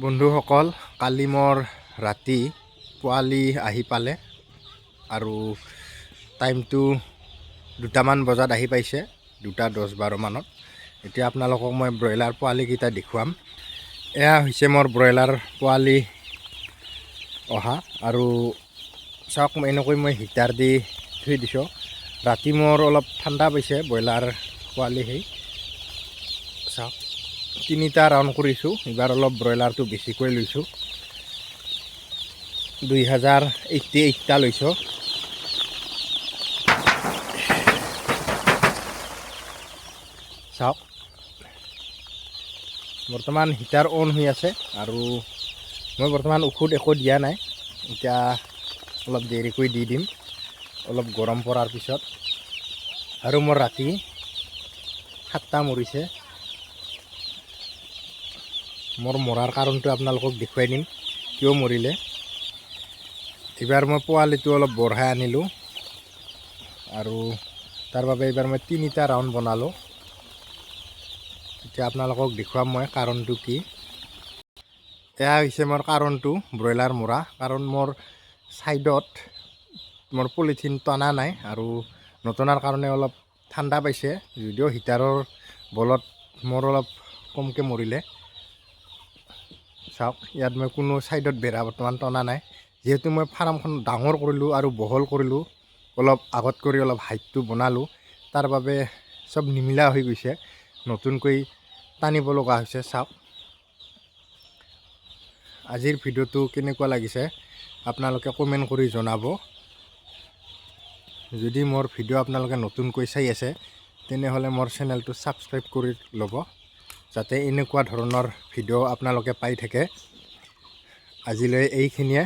বন্ধুসকল, কালি মোৰ ৰাতি পোৱালি আহি পালে আৰু টাইমটো 2টামান বজাত আহি পাইছে, 2:10-12 মানত। এতিয়া আপোনালোকক মই ব্ৰইলাৰ পোৱালিকেইটা দেখুৱাম। এয়া হৈছে মোৰ ব্ৰইলাৰ পোৱালি অহা আৰু চাওক, এনেকৈ মই হিটাৰ দি থৈ দিছোঁ। ৰাতি মোৰ অলপ ঠাণ্ডা পাইছে ব্ৰইলাৰ পোৱালি। চাওক, 3টা ৰাউণ্ড কৰিছোঁ। এইবাৰ অলপ ব্ৰইলাৰটো বেছিকৈ লৈছোঁ, 2088টা লৈছোঁ। চাওক, বৰ্তমান হিটাৰ অন হৈ আছে আৰু মই বৰ্তমান ঔষধ একো দিয়া নাই। এতিয়া অলপ দেৰিকৈ দি দিম, অলপ গৰম পৰাৰ পিছত। আৰু মোৰ ৰাতি 7টা মৰিছে। মোৰ মৰাৰ কাৰণটো আপোনালোকক দেখুৱাই দিম, কিয় মৰিলে। এইবাৰ মই পোৱালিটো অলপ বঢ়াই আনিলোঁ আৰু তাৰ বাবে এইবাৰ মই 3টা ৰাউণ্ড বনালোঁ। এতিয়া আপোনালোকক দেখুৱাম মই কাৰণটো কি। এয়া হৈছে মোৰ কাৰণটো ব্ৰইলাৰ মৰা। কাৰণ মোৰ ছাইডত মোৰ পলিথিন টনা নাই আৰু নটনাৰ কাৰণে অলপ ঠাণ্ডা পাইছে, যদিও হিটাৰৰ বলত মোৰ অলপ কমকৈ মৰিলে। চাওক, ইয়াত মই কোনো ছাইডত বেৰা বৰ্তমান টনা নাই। যিহেতু মই ফাৰ্মখন ডাঙৰ কৰিলোঁ আৰু বহল কৰিলোঁ, অলপ আগত কৰি অলপ হাইটটো বনালোঁ, তাৰ বাবে চব নিমিলা হৈ গৈছে, নতুনকৈ টানিব লগা হৈছে। চাওক, আজিৰ ভিডিঅ'টো কেনেকুৱা লাগিছে আপোনালোকে কমেণ্ট কৰি জনাব। যদি মোৰ ভিডিঅ' আপোনালোকে নতুনকৈ চাই আছে, তেনেহ'লে মোৰ চেনেলটো ছাবস্ক্ৰাইব কৰি ল'ব, যাতে এনেকুৱা ধৰণৰ ভিডিঅ' আপোনালোকে পাই থাকে। আজিলৈ এইখিনিয়ে।